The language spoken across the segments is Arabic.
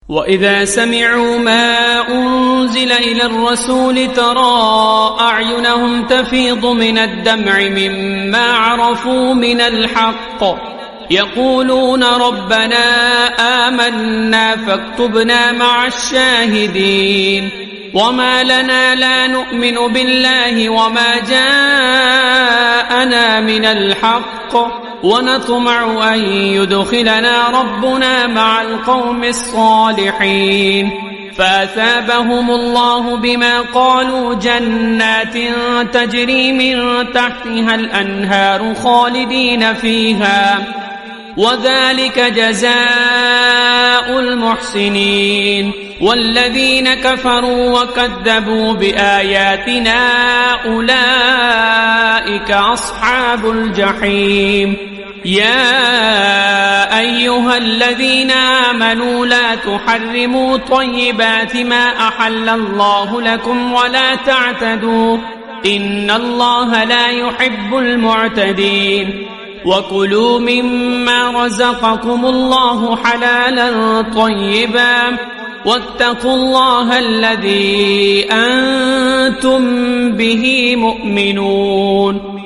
وإذا سمعوا ما أنزل إلى الرسول ترى أعينهم تفيض من الدمع مما عرفوا من الحق يقولون ربنا آمنا فاكتبنا مع الشاهدين وما لنا لا نؤمن بالله وما جاءنا من الحق ونطمع أن يدخلنا ربنا مع القوم الصالحين فأثابهم الله بما قالوا جنات تجري من تحتها الأنهار خالدين فيها وذلك جزاء المحسنين والذين كفروا وكذبوا بآياتنا أولئك أصحاب الجحيم يا أيها الذين آمنوا لا تحرموا طيبات ما أحل الله لكم ولا تعتدوا إن الله لا يحب المعتدين وكلوا مما رزقكم الله حلالا طيبا واتقوا الله الذي أنتم به مؤمنون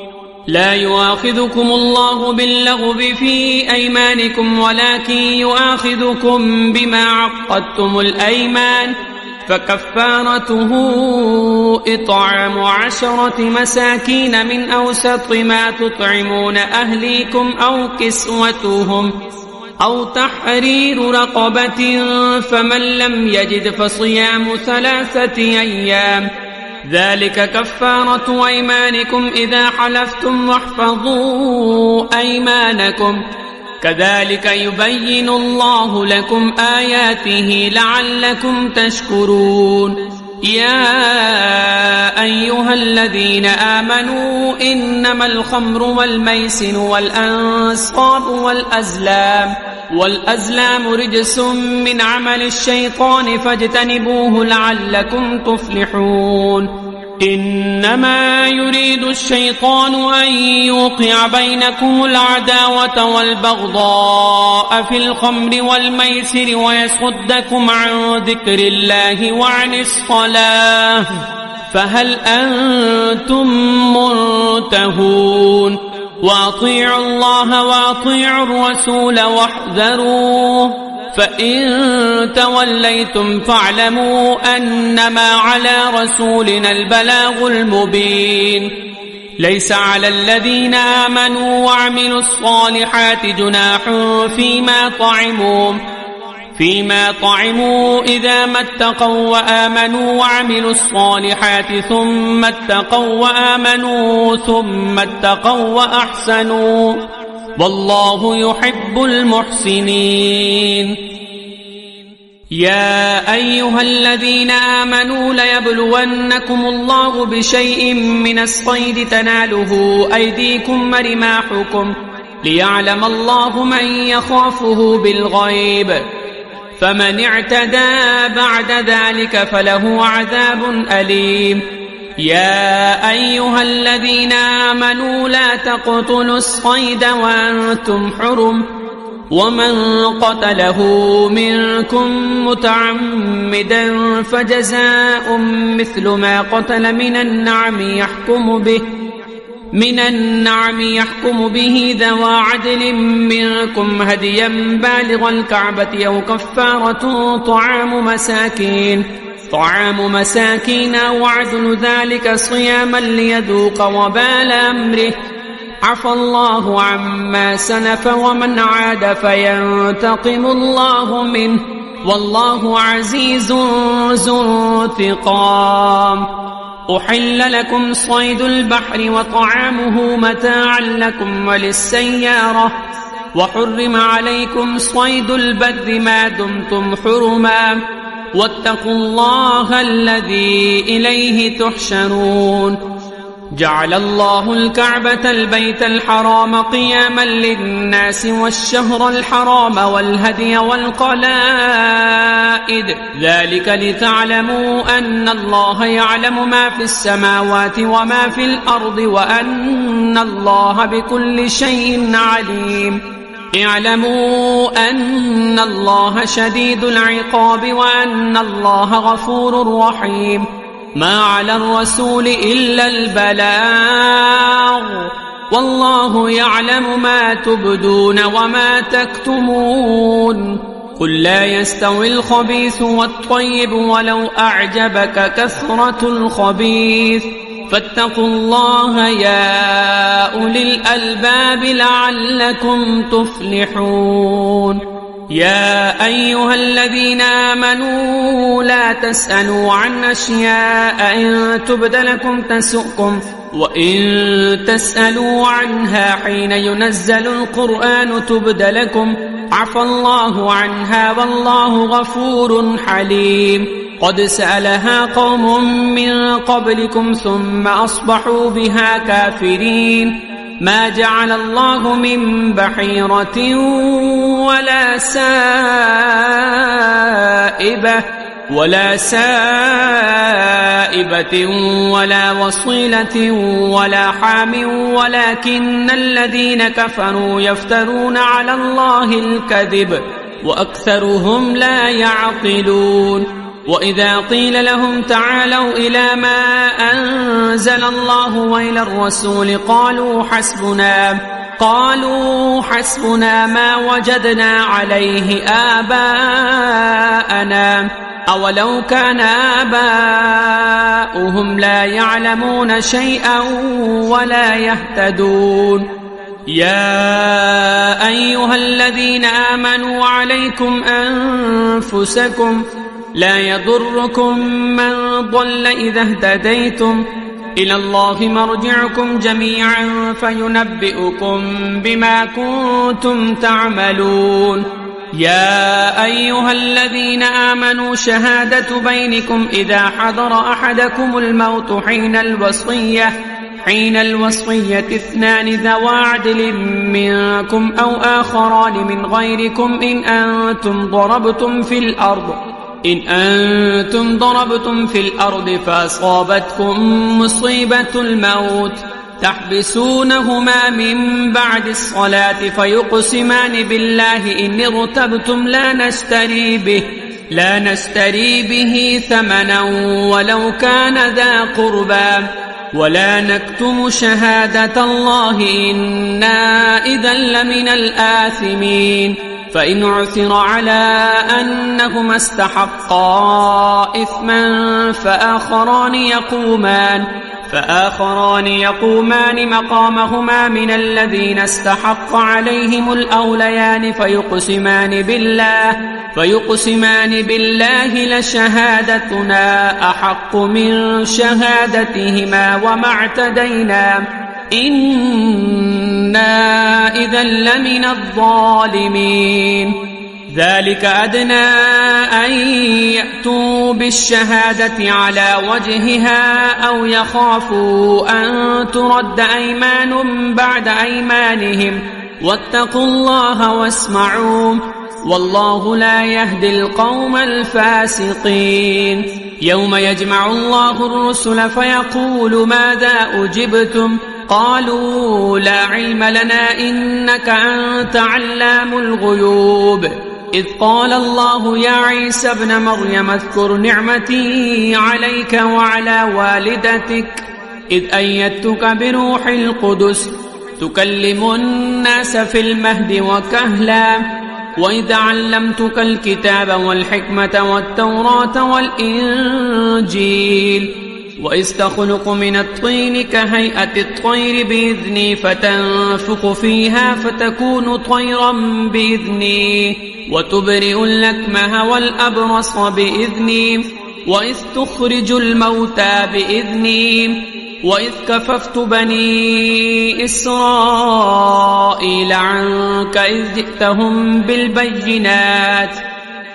لا يؤاخذكم الله باللغو في أيمانكم ولكن يؤاخذكم بما عقدتم الأيمان فكفارته إطعام 10 مساكين من أوسط ما تطعمون أهليكم أو كسوتهم أو تحرير رقبة فمن لم يجد فصيام 3 أيام ذلك كفارة أيمانكم إذا حلفتم واحفظوا أيمانكم كذلك يبين الله لكم آياته لعلكم تشكرون يا أيها الذين آمنوا إنما الخمر والميسر والأنصاب والأزلام رجس من عمل الشيطان فاجتنبوه لعلكم تفلحون إنما يريد الشيطان أن يوقع بينكم العداوة والبغضاء في الخمر والميسر ويصدكم عن ذكر الله وعن الصلاة فهل أنتم منتهون وأطيعوا الله وأطيعوا الرسول واحذروه فإن توليتم فاعلموا أنما على رسولنا البلاغ المبين ليس على الذين آمنوا وعملوا الصالحات جناح فيما طعموا إذا ما اتقوا وآمنوا وعملوا الصالحات ثم اتقوا وآمنوا ثم اتقوا وأحسنوا والله يحب المحسنين يا أيها الذين آمنوا ليبلونكم الله بشيء من الصيد تناله أيديكم ورماحكم ليعلم الله من يخافه بالغيب فمن اعتدى بعد ذلك فله عذاب أليم يا أيها الذين آمنوا لا تقتلوا الصيد وأنتم حرم ومن قتله منكم متعمدا فجزاء مثل ما قتل من النعم يحكم به ذوى عدل منكم هديا بالغ الكعبة أو كفارة طعام مساكين أو عدل ذلك صياما ليذوق وبال أمره عفى الله عما سلف ومن عاد فينتقم الله منه والله عزيز ذو انتقام أحل لكم صيد البحر وطعامه متاعا لكم وللسيارة وحرم عليكم صيد البر ما دمتم حرما واتقوا الله الذي إليه تحشرون جعل الله الكعبة البيت الحرام قياما للناس والشهر الحرام والهدي والقلائد ذلك لتعلموا أن الله يعلم ما في السماوات وما في الأرض وأن الله بكل شيء عليم اعلموا أن الله شديد العقاب وأن الله غفور رحيم. ما على الرسول إلا البلاغ، والله يعلم ما تبدون وما تكتمون. قل لا يستوي الخبيث والطيب ولو أعجبك كثرة الخبيث، فاتقوا الله يا أولي الألباب لعلكم تفلحون. يا أيها الذين آمنوا لا تسألوا عن أشياء إن تبد لكم تسؤكم، وإن تسألوا عنها حين ينزل القرآن تبد لكم عفى الله عنها والله غفور حليم. قد سألها قوم من قبلكم ثم أصبحوا بها كافرين. ما جعل الله من بحيرة ولا سائبة ولا وصيلة ولا حام، ولكن الذين كفروا يفترون على الله الكذب وأكثرهم لا يعقلون. وإذا قيل لهم تعالوا إلى ما أنزل الله وإلى الرسول قالوا حسبنا ما وجدنا عليه آباءنا أولو كان آباؤهم لا يعلمون شيئا ولا يهتدون. يا أيها الذين آمنوا عليكم أنفسكم لا يضركم من ضل إذا اهتديتم، إلى الله مرجعكم جميعا فينبئكم بما كنتم تعملون. يا أيها الذين آمنوا شهادة بينكم إذا حضر أحدكم الموت حين الوصية 2 ذوى عدل منكم أو آخران من غيركم إن أنتم ضربتم في الأرض فأصابتكم مصيبة الموت تحبسونهما من بعد الصلاة فيقسمان بالله إن ارتبتم لا نشتري به ثمنا ولو كان ذا قربى، ولا نكتم شهادة الله إنا إذا لمن الآثمين. فإن عثر على أنهما استحقا إثما فآخران يقومان مقامهما من الذين استحق عليهم الأوليان فيقسمان بالله لشهادتنا أحق من شهادتهما وما اعتدينا إنا إذا لمن الظالمين. ذلك أدنى أن يأتوا بالشهادة على وجهها أو يخافوا أن ترد أيمان بعد أيمانهم، واتقوا الله واسمعوا والله لا يهدي القوم الفاسقين. يوم يجمع الله الرسل فيقول ماذا أجبتم؟ قالوا لا علم لنا إنك أنت علام الغيوب. إذ قال الله يا عيسى ابن مريم اذكر نعمتي عليك وعلى والدتك إذ أيدتك بروح القدس تكلم الناس في المهد وكهلا، وإذ علمتك الكتاب والحكمة والتوراة والإنجيل، وإذ تخلق من الطين كهيئة الطير بإذني فتنفخ فيها فتكون طيرا بإذني، وتبرئ الأكمه والأبرص بإذني، وإذ تخرج الموتى بإذني، وإذ كففت بني إسرائيل عنك إذ جئتهم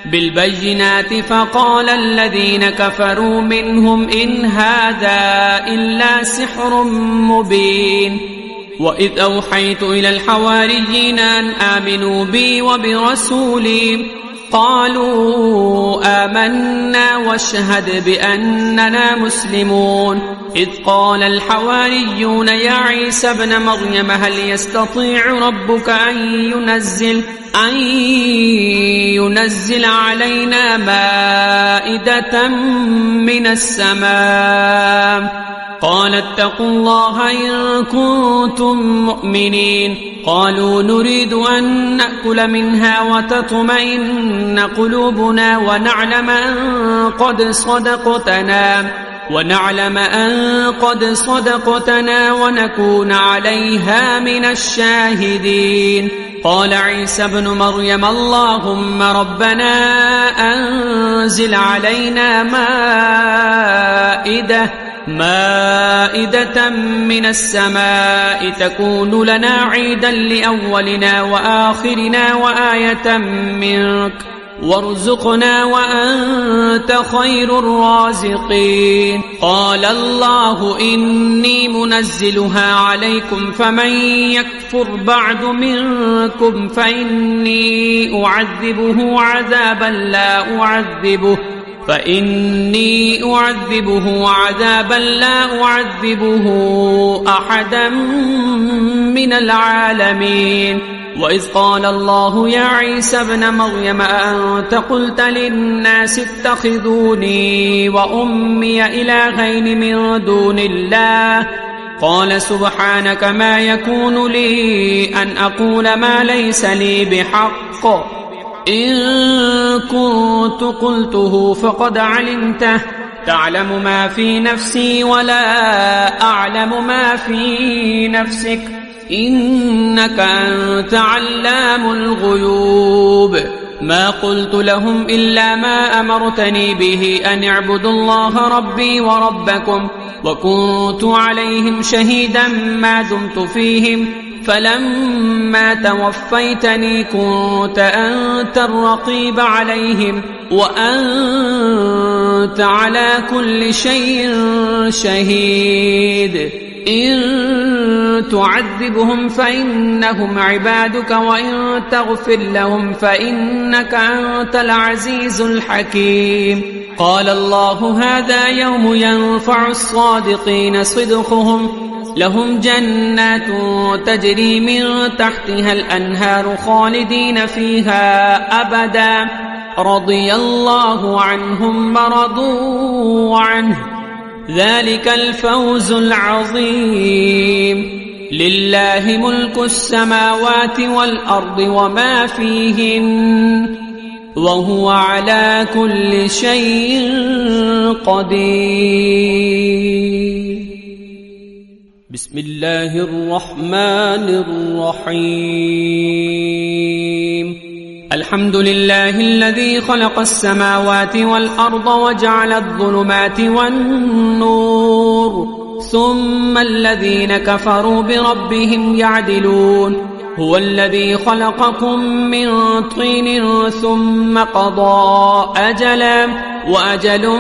بالبينات فقال الذين كفروا منهم إن هذا إلا سحر مبين. وإذ أوحيت إلى الحواريين أن آمنوا بي وبرسولي قالوا آمنا واشهد بأننا مسلمون. إذ قال الحواريون يا عيسى ابن مريم هل يستطيع ربك أن ينزل علينا مائدة من السماء قال اتقوا الله إن كنتم مؤمنين قالوا نريد أن نأكل منها وتطمئن قلوبنا ونعلم أن قد صدقتنا ونكون عليها من الشاهدين قال عيسى ابن مريم اللهم ربنا أنزل علينا مائدة من السماء تكون لنا عيدا لأولنا وآخرنا وآية منك وارزقنا وأنت خير الرازقين قال الله إني منزلها عليكم فمن يكفر بعد منكم فإني أعذبه عذابا لا أعذبه أحدا من العالمين وإذ قال الله يا عيسى ابن مريم أأنت قلت للناس اتخذوني وأمي إلهين من دون الله قال سبحانك ما يكون لي أن أقول ما ليس لي بحق إن كنت قلته فقد علمته تعلم ما في نفسي ولا أعلم ما في نفسك إنك أنت علام الغيوب ما قلت لهم إلا ما أمرتني به أن اعبدوا الله ربي وربكم وكنت عليهم شهيدا ما دمت فيهم فلما توفيتني كنت أنت الرقيب عليهم وأنت على كل شيء شهيد إن تعذبهم فإنهم عبادك وإن تغفر لهم فإنك أنت العزيز الحكيم قال الله هذا يوم ينفع الصادقين صدقهم لهم جنات تجري من تحتها الأنهار خالدين فيها أبدا رضي الله عنهم ورضوا عنه ذلك الفوز العظيم لله ملك السماوات والأرض وما فيهن وهو على كل شيء قدير بسم الله الرحمن الرحيم الحمد لله الذي خلق السماوات والأرض وجعل الظلمات والنور ثم الذين كفروا بربهم يعدلون هو الذي خلقكم من طين ثم قضى أجلا وأجل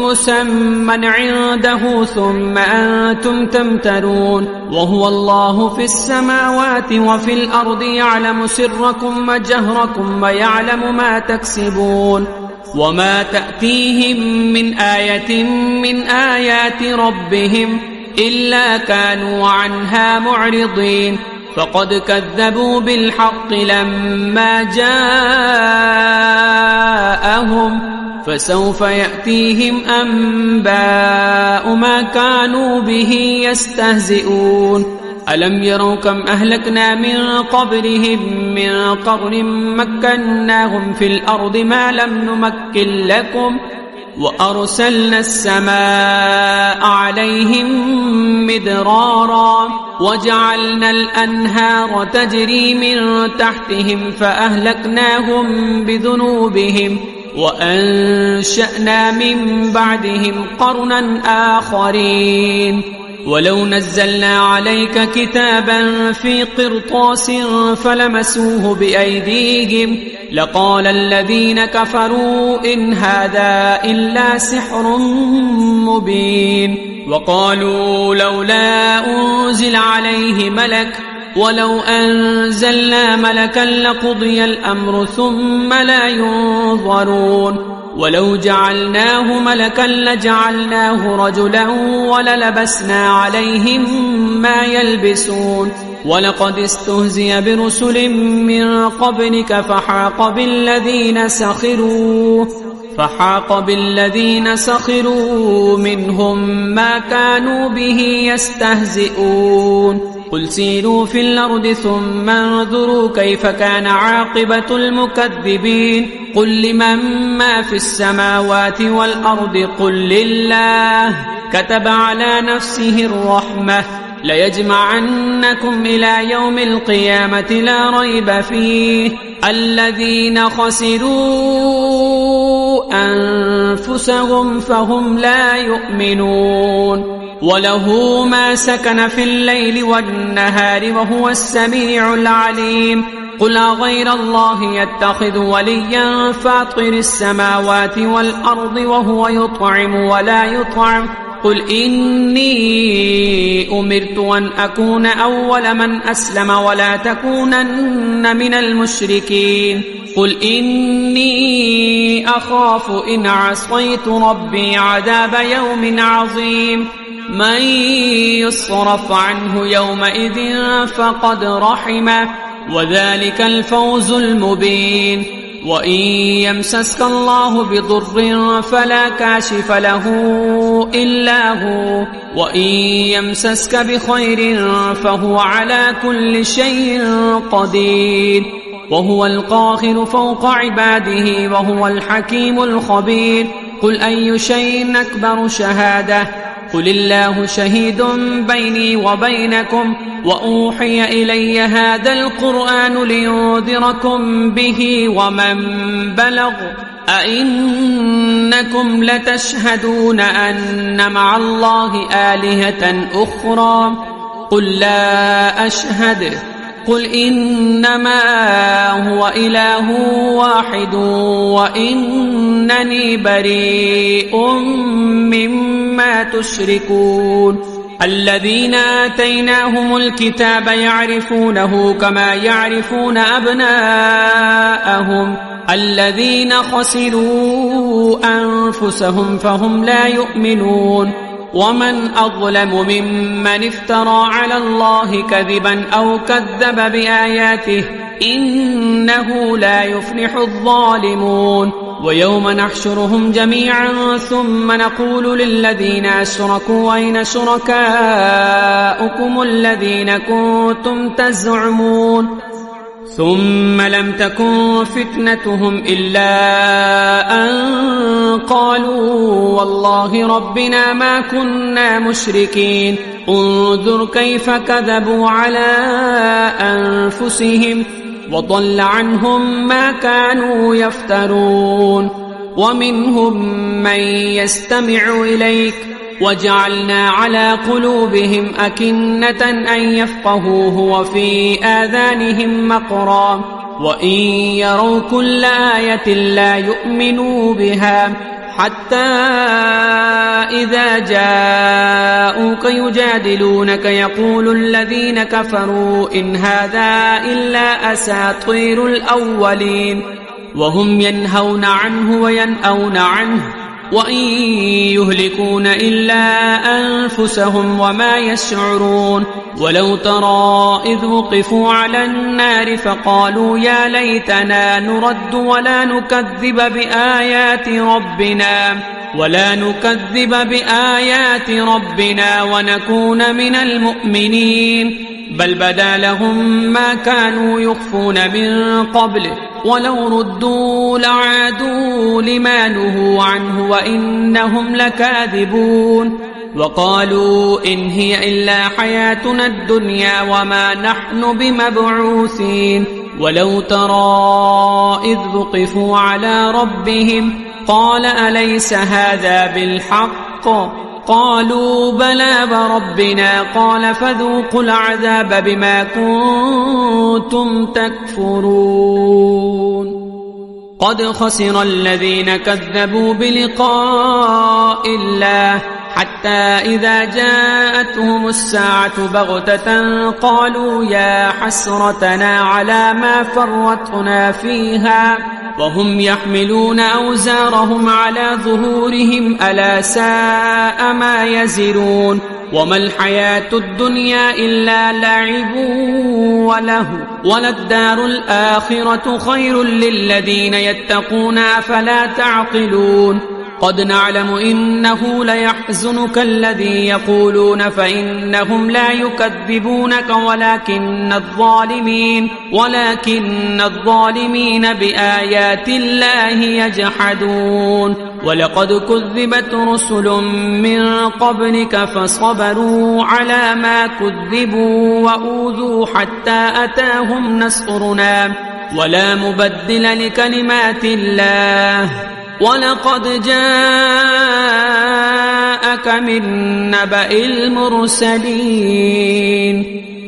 مسمى عنده ثم أنتم تمترون وهو الله في السماوات وفي الأرض يعلم سركم وجهركم ويعلم ما تكسبون وما تأتيهم من آية من آيات ربهم إلا كانوا عنها معرضين فقد كذبوا بالحق لما جاءهم فسوف يأتيهم أنباء ما كانوا به يستهزئون ألم يروا كم أهلكنا من قبلهم من قرن مكناهم في الأرض ما لم نمكن لكم وأرسلنا السماء عليهم مدرارا وجعلنا الأنهار تجري من تحتهم فأهلكناهم بذنوبهم وأنشأنا من بعدهم قرنا آخرين ولو نزلنا عليك كتابا في قرطاس فلمسوه بأيديهم لقال الذين كفروا إن هذا إلا سحر مبين وقالوا لولا أنزل عليه ملك ولو أنزلنا ملكا لقضي الأمر ثم لا ينظرون ولو جعلناه ملكا لجعلناه رجلا وللبسنا عليهم ما يلبسون ولقد استهزئ برسل من قبلك فحاق بالذين سخروا منهم ما كانوا به يستهزئون قل سيروا في الأرض ثم انظروا كيف كان عاقبة المكذبين قل لمن ما في السماوات والأرض قل لله كتب على نفسه الرحمة ليجمعنكم إلى يوم القيامة لا ريب فيه الذين خسروا أنفسهم فهم لا يؤمنون وله ما سكن في الليل والنهار وهو السميع العليم قل غير الله يتخذ وليا فاطر السماوات والأرض وهو يطعم ولا يطعم قل إني أمرت أن أكون أول من أسلم ولا تكونن من المشركين قل إني أخاف إن عصيت ربي عذاب يوم عظيم من يصرف عنه يومئذ فقد رحمه وذلك الفوز المبين وإن يمسسك الله بضر فلا كاشف له إلا هو وإن يمسسك بخير فهو على كل شيء قدير وهو القاهر فوق عباده وهو الحكيم الخبير قل أي شيء أكبر شهادة قل الله شهيد بيني وبينكم وأوحي إلي هذا القرآن لينذركم به ومن بلغ أئنكم لتشهدون أن مع الله آلهة أخرى قل لا أشهد قل إنما هو إله واحد وإنني بريء مما تشركون الذين آتيناهم الكتاب يعرفونه كما يعرفون أبناءهم الذين خسروا أنفسهم فهم لا يؤمنون ومن أظلم ممن افترى على الله كذبا أو كذب بآياته إنه لا يفلح الظالمون ويوم نحشرهم جميعا ثم نقول للذين أشركوا أين شركاؤكم الذين كنتم تزعمون ثم لم تكن فتنتهم إلا أن قالوا والله ربنا ما كنا مشركين انظر كيف كذبوا على أنفسهم وضل عنهم ما كانوا يفترون ومنهم من يستمع إليك وجعلنا على قلوبهم أكنة أن يفقهوه وفي آذانهم مقرا وإن يروا كل آية لا يؤمنوا بها حتى إذا جاءوك يجادلونك يقول الذين كفروا إن هذا إلا أساطير الأولين وهم ينهون عنه وينأون عنه وإن يهلكون إلا أنفسهم وما يشعرون ولو ترى إذ وقفوا على النار فقالوا يا ليتنا نرد ولا نكذب بآيات ربنا ونكون من المؤمنين بل بدا لهم ما كانوا يخفون من قبل ولو ردوا لعادوا لما نهوا عنه وإنهم لكاذبون وقالوا إن هي إلا حياتنا الدنيا وما نحن بمبعوثين ولو ترى إذ وقفوا على ربهم قال أليس هذا بالحق قالوا بلى وربنا قال فذوقوا العذاب بما كنتم تكفرون قد خسر الذين كذبوا بلقاء الله حتى إذا جاءتهم الساعة بغتة قالوا يا حسرتنا على ما فرطنا فيها وهم يحملون أوزارهم على ظهورهم ألا ساء ما يزرون وما الحياة الدنيا إلا لعب وله وللدار الآخرة خير للذين يتقون أفلا تعقلون قد نعلم إنه ليحزنك الذي يقولون فإنهم لا يكذبونك ولكن الظالمين بآيات الله يجحدون ولقد كذبت رسل من قبلك فصبروا على ما كذبوا وأوذوا حتى أتاهم نصرنا ولا مبدل لكلمات الله ولقد جاءك من نبأ المرسلين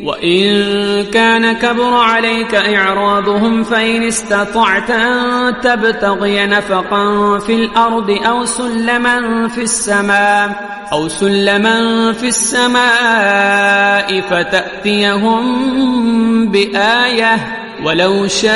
وإن كان كبر عليك إعراضهم فإن استطعت أن تبتغي نفقا في الأرض أو سلما في السماء فتأتيهم بآية ولو شاء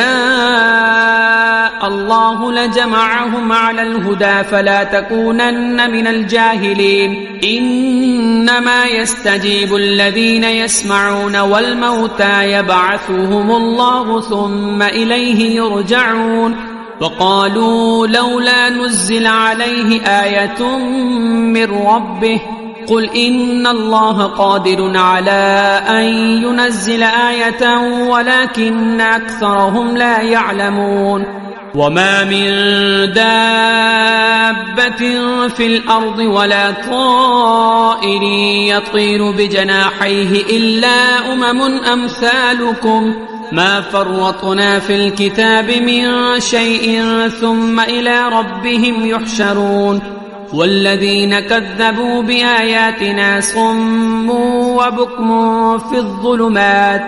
الله لجمعهم على الهدى فلا تكونن من الجاهلين إنما يستجيب الذين يسمعون والموتى يبعثهم الله ثم إليه يرجعون وقالوا لولا نزل عليه آية من ربه قل إن الله قادر على أن ينزل آية ولكن أكثرهم لا يعلمون وما من دابة في الأرض ولا طائر يطير بجناحيه إلا أمثالكم ما فرطنا في الكتاب من شيء ثم إلى ربهم يحشرون والذين كذبوا بآياتنا صم وبكم في الظلمات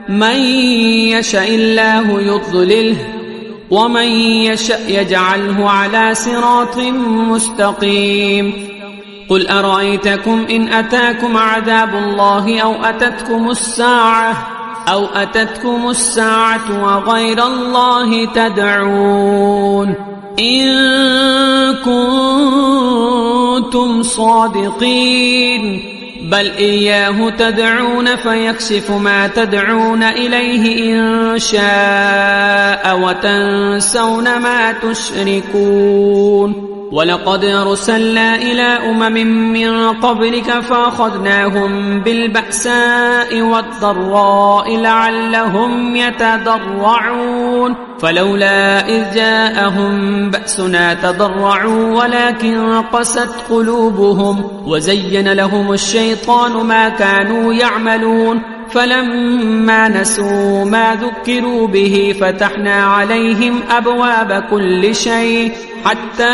من يشاء الله يضلله ومن يشاء يجعله على صراط مستقيم قل أرأيتكم إن أتاكم عذاب الله أو أتتكم الساعة وغير الله تدعون إن كنتم صادقين بل إياه تدعون فيكشف ما تدعون إليه إن شاء وتنسون ما تشركون ولقد أرسلنا إلى أمم من قبلك فأخذناهم بالبأساء والضراء لعلهم يتضرعون فلولا إذ جاءهم بأسنا تضرعوا ولكن قست قلوبهم وزين لهم الشيطان ما كانوا يعملون فلما نسوا ما ذكروا به فتحنا عليهم أبواب كل شيء حتى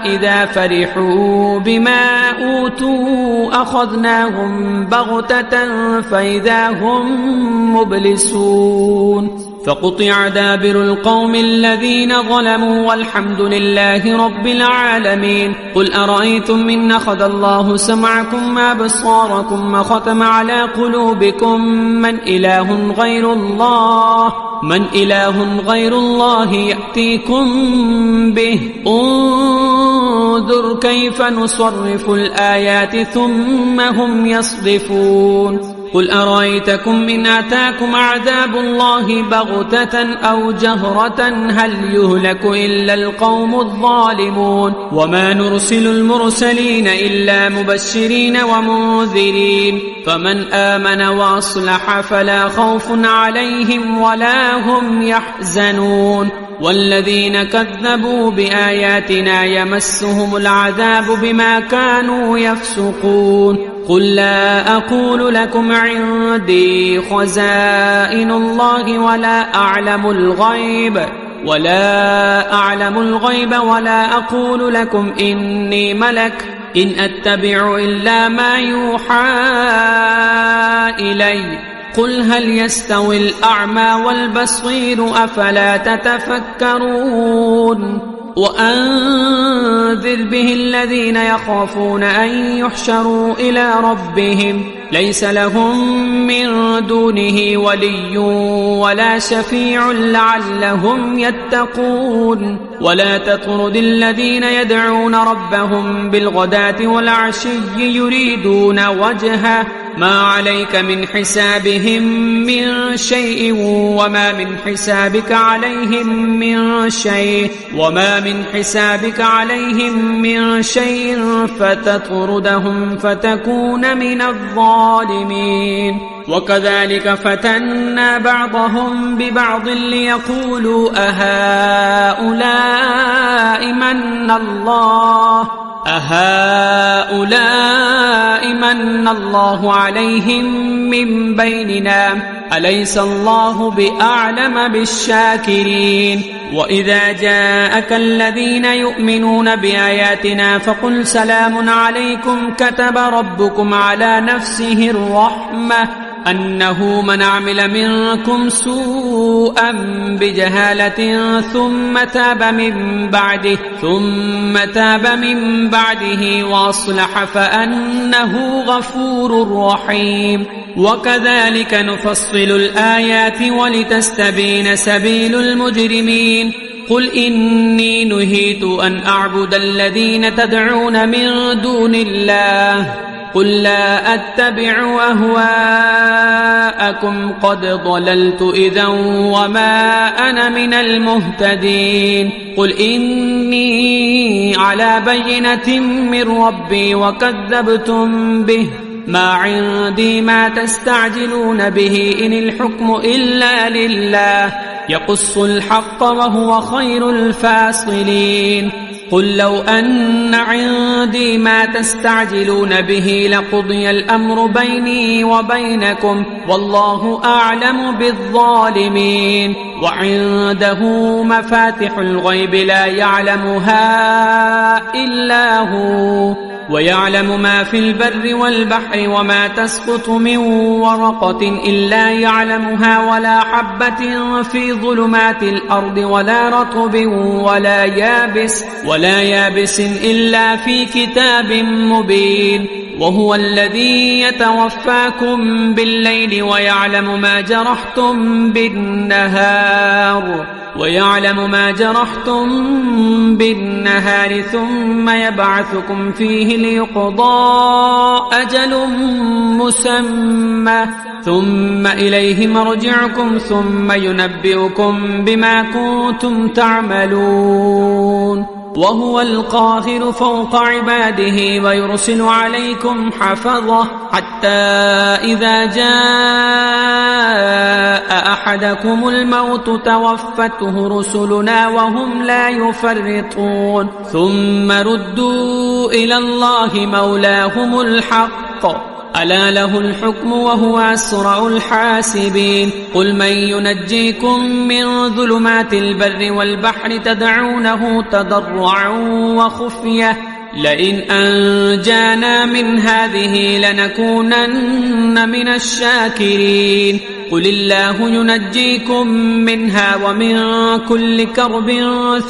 إذا فرحوا بما أوتوا أخذناهم بغتة فإذا هم مبلسون فقطع دابر القوم الذين ظلموا والحمد لله رب العالمين قل أرأيتم إن أخذ الله سمعكم وأبصاركم وختم على قلوبكم من إله غير الله يأتيكم به انظر كيف نصرف الآيات ثم هم يصدفون قل أرأيتكم إن أتاكم عذاب الله بغتة أو جهرة هل يهلك إلا القوم الظالمون وما نرسل المرسلين إلا مبشرين ومنذرين فمن آمن وأصلح فلا خوف عليهم ولا هم يحزنون والذين كذبوا بآياتنا يمسهم العذاب بما كانوا يفسقون قل لا أقول لكم عندي خزائن الله ولا أعلم الغيب ولا أقول لكم إني ملك إن أتبع إلا ما يوحى إلي قل هل يستوي الأعمى والبصير أفلا تتفكرون وأنذر به الذين يخافون أن يحشروا إلى ربهم ليس لهم من دونه ولي ولا شفيع لعلهم يتقون ولا تطرد الذين يدعون ربهم بالغداة والعشي يريدون وجهه ما عليك من حسابهم من شيء وما من حسابك عليهم من شيء فتطردهم فتكون من الظالمين وكذلك فتنا بعضهم ببعض ليقولوا أهؤلاء من الله عليهم من بيننا أليس الله بأعلم بالشاكرين وإذا جاءك الذين يؤمنون بآياتنا فقل سلام عليكم كتب ربكم على نفسه الرحمة أنه من عمل منكم سوءا بجهالة ثم تاب من بعده وأصلح فأنه غفور رحيم وكذلك نفصل الآيات ولتستبين سبيل المجرمين قل إني نهيت أن أعبد الذين تدعون من دون الله قل لا أتبع أهواءكم قد ضللت إذا وما أنا من المهتدين قل إني على بينة من ربي وكذبتم به ما عندي ما تستعجلون به إن الحكم إلا لله يقص الحق وهو خير الفاصلين قل لو أن عندي ما تستعجلون به لقضي الأمر بيني وبينكم والله أعلم بالظالمين وعنده مفاتح الغيب لا يعلمها إلا هو ويعلم ما في البر والبحر وما تسقط من ورقة إلا يعلمها ولا حبة في ظلمات الأرض ولا رطب ولا يابس إلا في كتاب مبين وهو الذي يتوفاكم بالليل ويعلم ما جرحتم بالنهار ثم يبعثكم فيه ليقضى أجل مسمى ثم إليه مرجعكم ثم ينبئكم بما كنتم تعملون وهو القاهر فوق عباده ويرسل عليكم حفظة حتى إذا جاء أحدكم الموت توفته رسلنا وهم لا يفرطون ثم ردوا إلى الله مولاهم الحق ألا له الحكم وهو أسرع الحاسبين قل من ينجيكم من ظلمات البر والبحر تدعونه تضرعا وخفية لئن أنجانا من هذه لنكونن من الشاكرين قل الله ينجيكم منها ومن كل كرب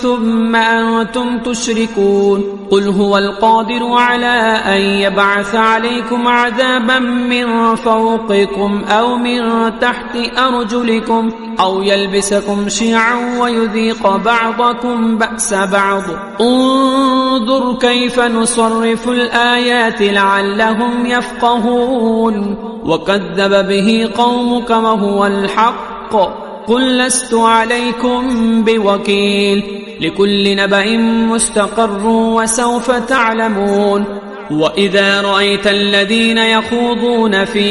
ثم أنتم تشركون قل هو القادر على أن يبعث عليكم عذابا من فوقكم أو من تحت أرجلكم أو يلبسكم شيعا ويذيق بعضكم بأس بعض انظر كيف نصرف الآيات لعلهم يفقهون وكذب به قومك وهو الحق قل لست عليكم بوكيل لكل نبأ مستقر وسوف تعلمون وإذا رأيت الذين يخوضون في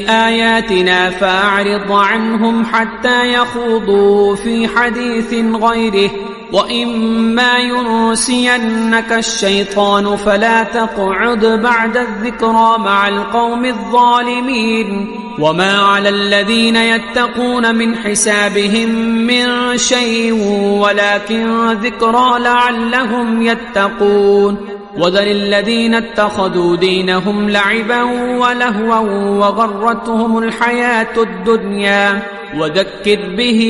آياتنا فأعرض عنهم حتى يخوضوا في حديث غيره وإما ينسينك الشيطان فلا تقعد بعد الذكرى مع القوم الظالمين وما على الذين يتقون من حسابهم من شيء ولكن ذكرى لعلهم يتقون وذر الذين اتخذوا دينهم لعبا ولهوا وغرتهم الحياة الدنيا وذكر به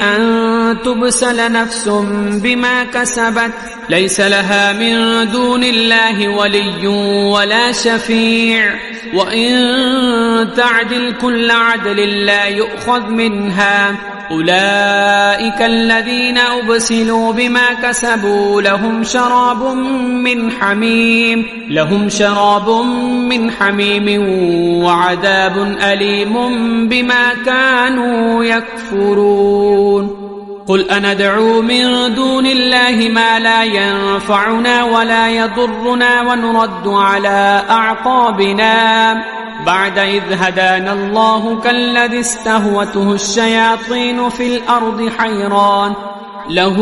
أن تبسل نفس بما كسبت ليس لها من دون الله ولي ولا شفيع وإن تعدل كل عدل لا يؤخذ منها أولئك الذين أبسلوا بما كسبوا لهم شراب من حميم وعذاب أليم بما كانوا يكفرون قل أندعو من دون الله ما لا ينفعنا ولا يضرنا ونرد على أعقابنا بعد إذ هدانا الله كالذي استهوته الشياطين في الأرض حيران له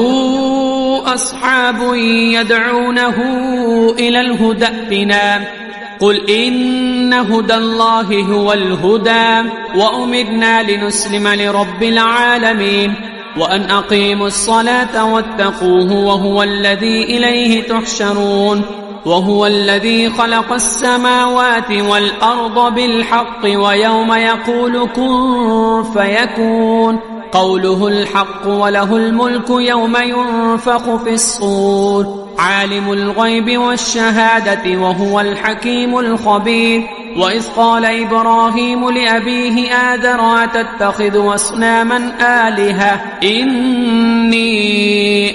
أصحاب يدعونه إلى الهدى ائتنا قل إن هدى الله هو الهدى وأمرنا لنسلم لرب العالمين وأن أقيموا الصلاة واتقوه وهو الذي إليه تحشرون وهو الذي خلق السماوات والأرض بالحق ويوم يقول كن فيكون قوله الحق وله الملك يوم ينفخ في الصور عالم الغيب والشهادة وهو الحكيم الخبير وإذ قال إبراهيم لأبيه آذر أتتخذ أصناما آلهة إني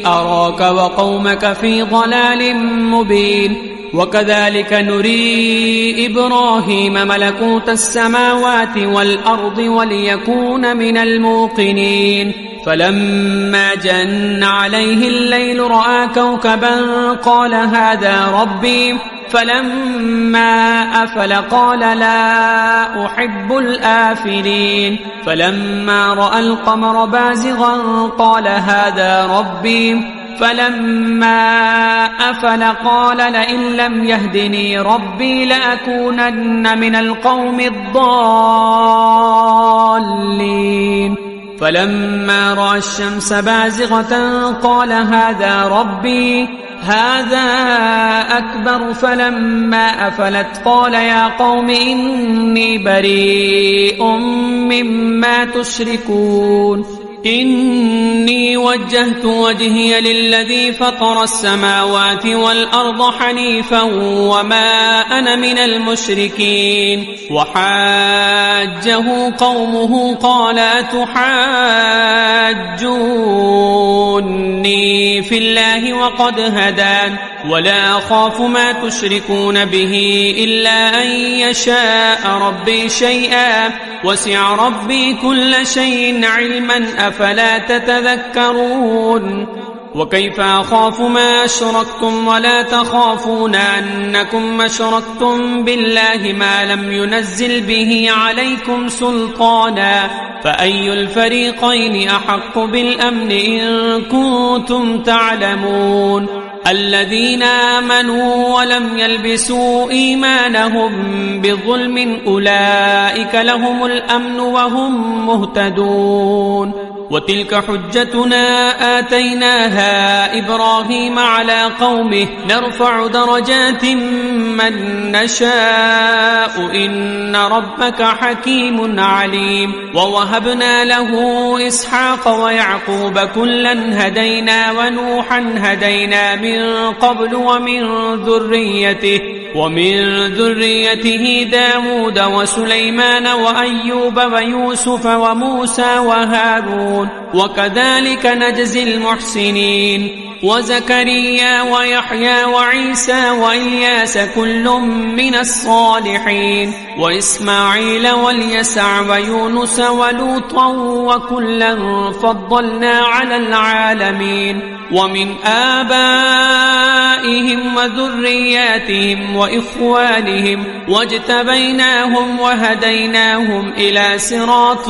أراك وقومك في ضلال مبين وكذلك نري إبراهيم ملكوت السماوات والأرض وليكون من الموقنين فلما جن عليه الليل رأى كوكبا قال هذا ربي فلما أفل قال لا أحب الآفلين فلما رأى القمر بازغا قال هذا ربي فلما أفل قال لئن لم يهدني ربي لأكونن من القوم الضالين فلما رأى الشمس بازغة قال هذا ربي هذا أكبر فلما أفلت قال يا قوم إني بريء مما تشركون إني وجهت وجهي للذي فطر السماوات والأرض حنيفا وما أنا من المشركين وحاجه قومه قال أتحاجوني في الله وقد هدان ولا أخاف ما تشركون به إلا أن يشاء ربي شيئا وسع ربي كل شيء علما أفلا تتذكرون وكيف أخاف ما أشركتم ولا تخافون أنكم أشركتم بالله ما لم ينزل به عليكم سلطانا فأي الفريقين أحق بالأمن إن كنتم تعلمون الذين آمنوا ولم يلبسوا إيمانهم بظلم أولئك لهم الأمن وهم مهتدون وتلك حجتنا آتيناها إبراهيم على قومه نرفع درجات من نشاء إن ربك حكيم عليم ووهبنا له إسحاق ويعقوب كلا هدينا ونوحا هدينا من قبل ومن ذريته داود وسليمان وأيوب ويوسف وموسى وهارون وكذلك نجزي المحسنين وزكريا ويحيى وعيسى وإلياس كل من الصالحين وإسماعيل واليسع ويونس ولوطا وكلا فضلنا على العالمين ومن آبائهم وذرياتهم وإخوانهم واجتبيناهم وهديناهم إلى صراط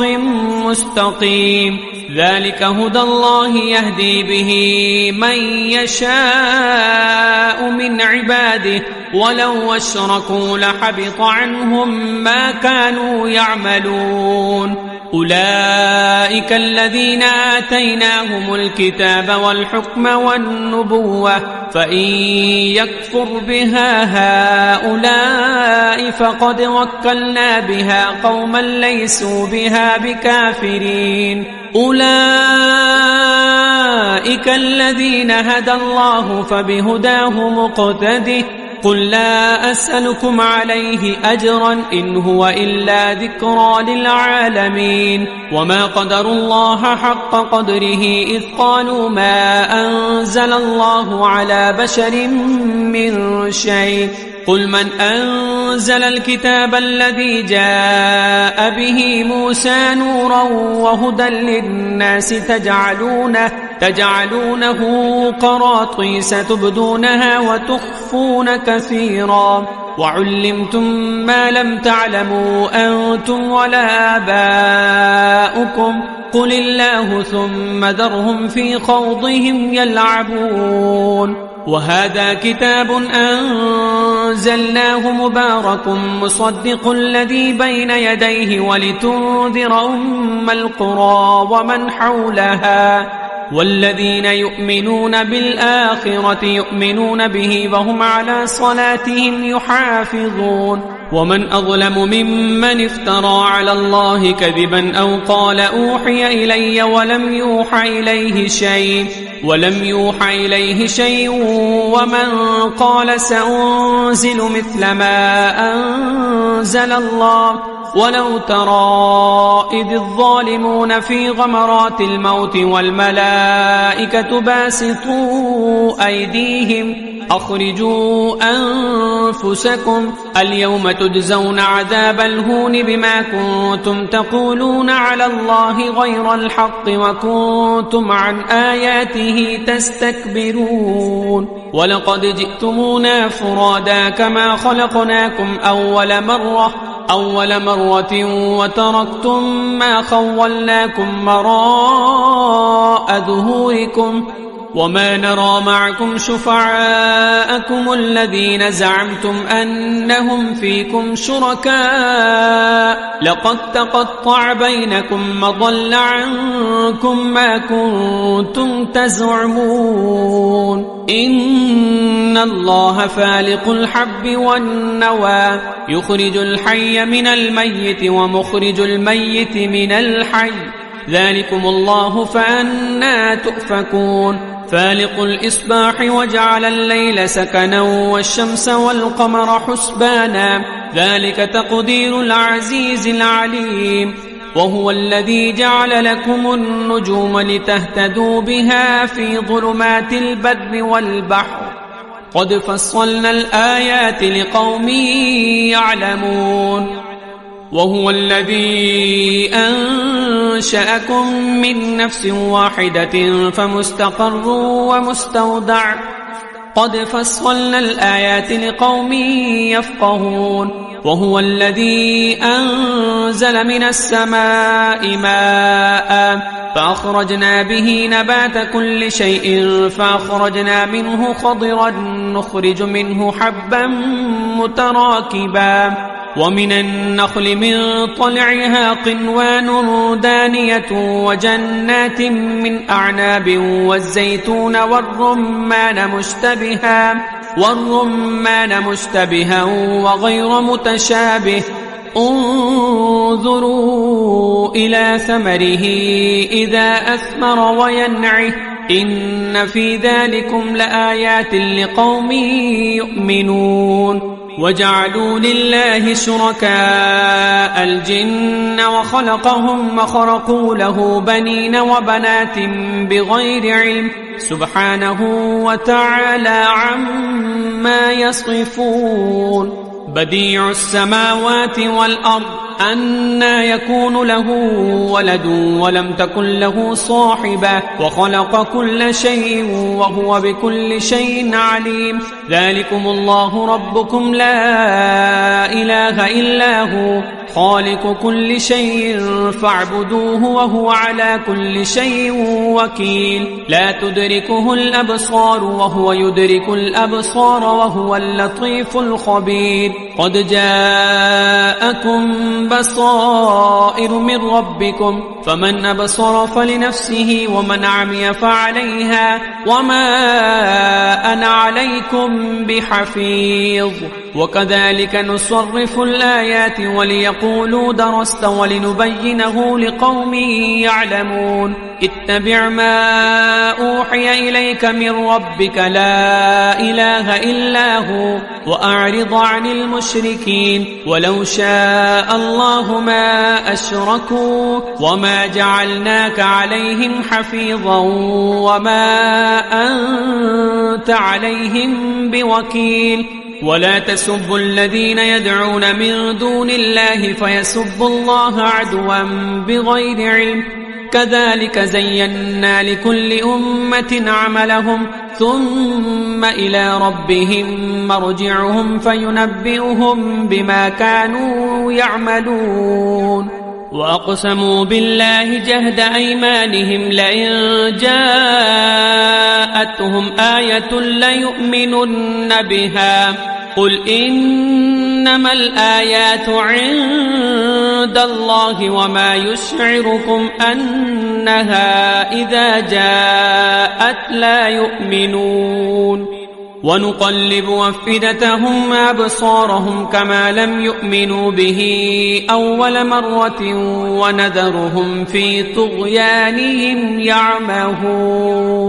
مستقيم ذلك هدى الله يهدي به من يشاء من عباده ولو أشركوا لحبط عنهم ما كانوا يعملون أولئك الذين آتيناهم الكتاب والحكم والنبوة فإن يكفر بها هؤلاء فقد وكلنا بها قوما ليسوا بها بكافرين أولئك الذين هدى الله فبهداه مقتده قل لا أسألكم عليه أجرا إن هو إلا ذكرى للعالمين وما قدروا الله حق قدره إذ قالوا ما أنزل الله على بشر من شيء قل من أنزل الكتاب الذي جاء به موسى نورا وهدى للناس تجعلونه قراطيس تبدونها وتخفون كثيرا وعلمتم ما لم تعلموا أنتم ولا آباؤكم قل الله ثم ذرهم في خوضهم يلعبون وهذا كتاب أنزلناه مبارك مصدق الذي بين يديه ولتنذر أم القرى ومن حولها والذين يؤمنون بالآخرة يؤمنون به وهم على صلاتهم يحافظون ومن أظلم ممن افترى على الله كذبا أو قال أوحي إلي ولم يوحى إليه شيء ومن قال سأنزل مثل ما أنزل الله ولو ترى إذ الظالمون في غمرات الموت والملائكة باسطوا أيديهم أخرجوا أنفسكم اليوم تجزون عذاب الهون بما كنتم تقولون على الله غير الحق وكنتم عن آياته تستكبرون ولقد جئتمونا فرادا كما خلقناكم أول مرة وتركتم ما خولناكم وراء ظهوركم وما نرى معكم شفعاءكم الذين زعمتم أنهم فيكم شركاء لقد تقطع بينكم وضل عنكم ما كنتم تزعمون إن الله فالق الحب والنوى يخرج الحي من الميت ومخرج الميت من الحي ذلكم الله فأنى تؤفكون فالق الإصباح وجعل الليل سكنا والشمس والقمر حسبانا ذلك تقدير العزيز العليم وهو الذي جعل لكم النجوم لتهتدوا بها في ظلمات البر والبحر قد فصلنا الآيات لقوم يعلمون وهو الذي أنشأكم من نفس واحدة فمستقر ومستودع قد فصلنا الآيات لقوم يفقهون وهو الذي أنزل من السماء ماء فأخرجنا به نبات كل شيء فأخرجنا منه خضرا نخرج منه حبا متراكبا ومن النخل من طلعها قنوان دانية وجنات من أعناب والزيتون والرمان مشتبها وغير متشابه انظروا إلى ثمره إذا أثمر وينعه إن في ذلكم لآيات لقوم يؤمنون وجعلوا لله شركاء الجن وخلقهم وخرقوا له بنين وبنات بغير علم سبحانه وتعالى عما يصفون بديع السماوات والأرض أنى يكون له ولد ولم تكن له صاحبة وخلق كل شيء وهو بكل شيء عليم ذلكم الله ربكم لا إله إلا هو خالق كل شيء فاعبدوه وهو على كل شيء وكيل لا تدركه الأبصار وهو يدرك الأبصار وهو اللطيف الخبير قد جاءكم بصائر من ربكم فمن أبصر فلنفسه ومن عمي فعليها وما أنا عليكم بحفيظ وكذلك نصرف الآيات وليقولوا درست ولنبينه لقوم يعلمون اتبع ما أوحي إليك من ربك لا إله إلا هو وأعرض عن المشركين ولو شاء الله ما أشركوا وما جعلناك عليهم حفيظا وما أنت عليهم بوكيل ولا تسبوا الذين يدعون من دون الله فيسبوا الله عدوا بغير علم كذلك زينا لكل أمة عملهم ثم إلى ربهم مرجعهم فينبئهم بما كانوا يعملون وأقسموا بالله جهد أيمانهم لئن جاءتهم آية ليؤمنن بها قل إنما الآيات عند الله وما يشعركم أنها إذا جاءت لا يؤمنون ونقلب أفئدتهم وأبصارهم كما لم يؤمنوا به أول مرة ونذرهم في طغيانهم يعمهون